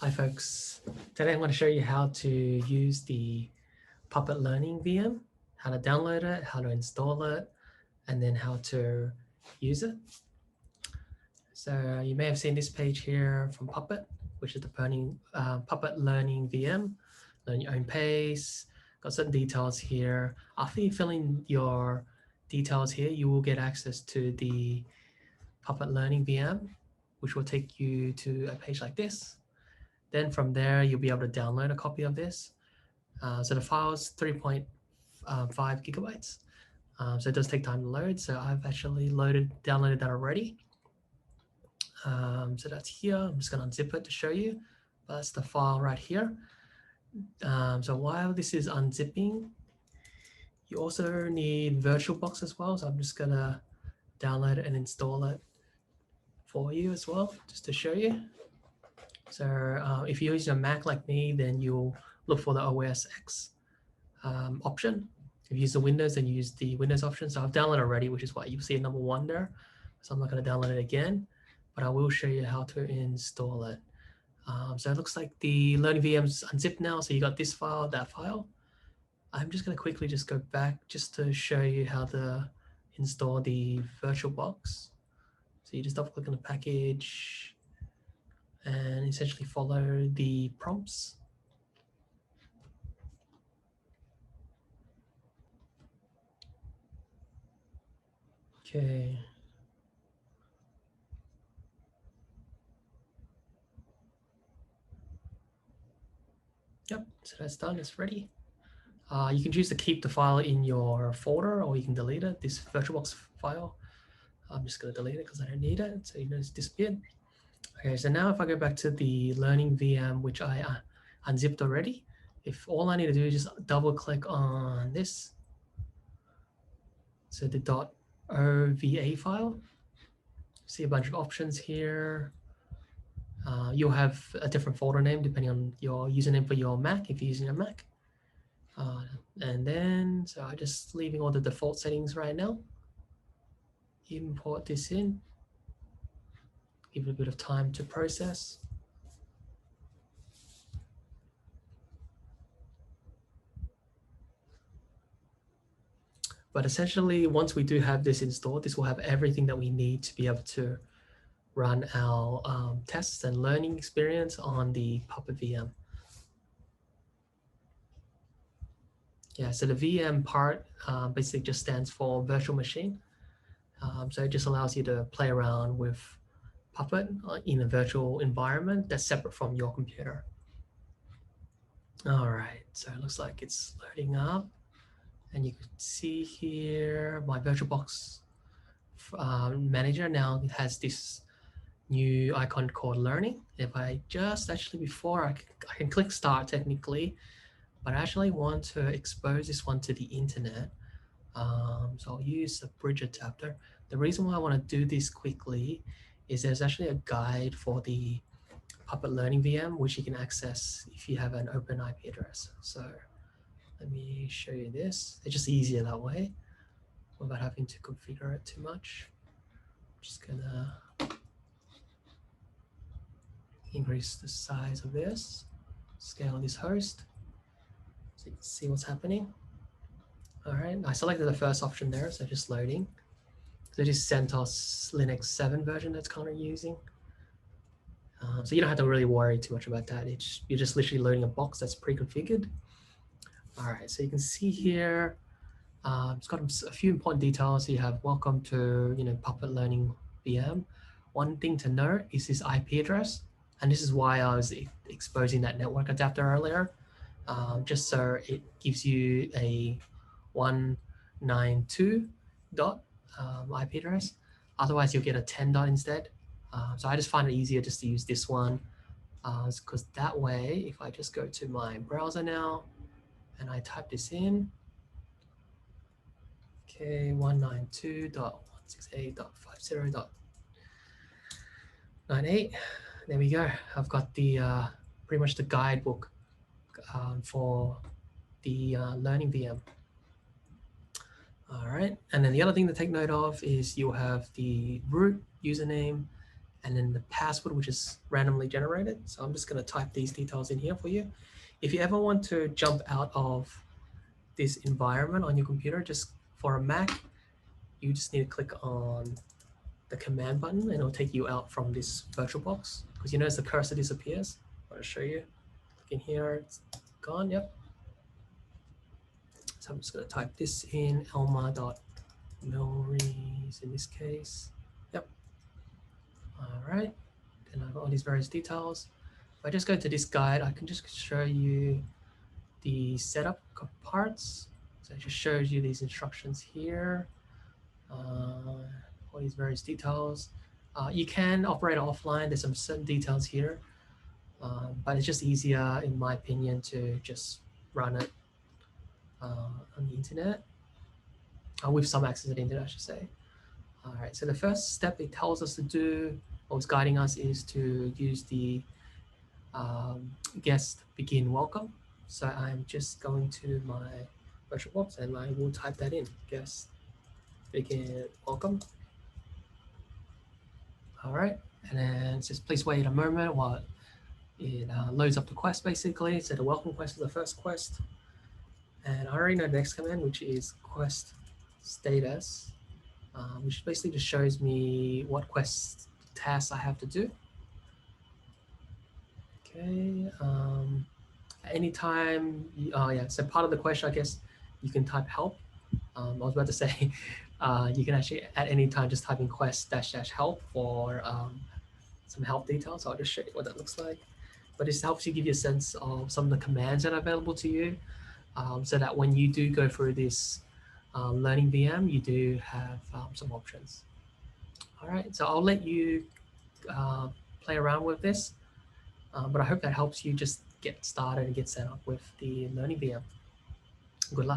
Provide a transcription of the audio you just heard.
Hi folks, today I'm going to show you how to use the Puppet Learning VM, how to download it, how to install it, and then how to use it. So you may have seen this page here from Puppet, which is the Puppet Learning VM. Learn your own pace, got some details here. After you fill in your details here, you will get access to the Puppet Learning VM, which will take you to a page like this. Then from there, you'll be able to download a copy of this. So the file is 3.5 gigabytes. So it does take time to load. So I've actually downloaded that already. So that's here. I'm just going to unzip it to show you. But that's the file right here. So while this is unzipping, you also need VirtualBox as well. So I'm just going to download it and install it for you as well, just to show you. So if you use a Mac like me, then you'll look for the OS X option. If you use the Windows, then you use the Windows option. So I've downloaded already, which is why you see a number 1 there. So I'm not going to download it again, but I will show you how to install it. So it looks like the Learning VM's unzipped now. So you got this file, that file. I'm just going to quickly just go back just to show you how to install the VirtualBox. So you just double click on the package and essentially follow the prompts. Okay. Yep, so that's done, it's ready. You can choose to keep the file in your folder or you can delete it, this VirtualBox file. I'm just going to delete it because I don't need it, so you know it's disappeared. Okay, so now if I go back to the Learning VM, which I unzipped already, if all I need to do is just double click on this, so the .ova file, see a bunch of options here. You'll have a different folder name depending on your username for your Mac, if you're using a Mac. And then, so I'm just leaving all the default settings right now. Import this in, give it a bit of time to process. But essentially, once we do have this installed, this will have everything that we need to be able to run our tests and learning experience on the Puppet VM. Yeah, so the VM part basically just stands for virtual machine. So it just allows you to play around with Puppet in a virtual environment that's separate from your computer. All right, so it looks like it's loading up. And you can see here my VirtualBox manager now has this new icon called learning. If I just actually before I can click start technically, but I actually want to expose this one to the internet. So I'll use a bridge adapter. The reason why I want to do this quickly is there's actually a guide for the Puppet Learning VM, which you can access if you have an open IP address. So let me show you this. It's just easier that way without having to configure it too much. Just gonna increase the size of this, scale this host, so you can see what's happening. All right, I selected the first option there, so just loading. So it is CentOS Linux 7 version that's currently using. So you don't have to really worry too much about that. You're just literally loading a box that's pre-configured. All right, so you can see here, it's got a few important details. You have welcome to Puppet Learning VM. One thing to note is this IP address, and this is why I was exposing that network adapter earlier, just so it gives you a 192 dot IP address. Otherwise, you'll get a 10 dot instead. So I just find it easier just to use this one, because that way, if I just go to my browser now and I type this in, okay, 192.168.50.98. There we go. I've got the pretty much the guidebook for the Learning VM. All right, and then the other thing to take note of is you'll have the root username and then the password, which is randomly generated. So I'm just going to type these details in here for you. If you ever want to jump out of this environment on your computer, just for a Mac, you just need to click on the command button and it'll take you out from this VirtualBox, because you notice the cursor disappears. I'll show you. In here, it's gone. Yep. So I'm just going to type this in, elma.milrees in this case. Yep. All right. Then I've got all these various details. If I just go to this guide, I can just show you the setup parts. So it just shows you these instructions here, all these various details. You can operate offline. There's some certain details here, but it's just easier, in my opinion, to just run it on the internet, with some access to the internet, I should say. All right, so the first step it tells us to do, or it's guiding us, is to use the guest begin welcome. So I'm just going to my VirtualBox and I will type that in, guest begin welcome. All right, and then just please wait a moment while it loads up the quest basically. So the welcome quest is the first quest. And I already know the next command, which is quest status, which basically just shows me what quest tasks I have to do. Okay. At any time, oh yeah, so part of the question, I guess, you can type help. I was about to say, you can actually at any time just type in quest -- help for some help details. So I'll just show you what that looks like. But this helps you give you a sense of some of the commands that are available to you, so that when you do go through this learning VM, you do have some options. All right, so I'll let you play around with this, but I hope that helps you just get started and get set up with the learning VM. Good luck.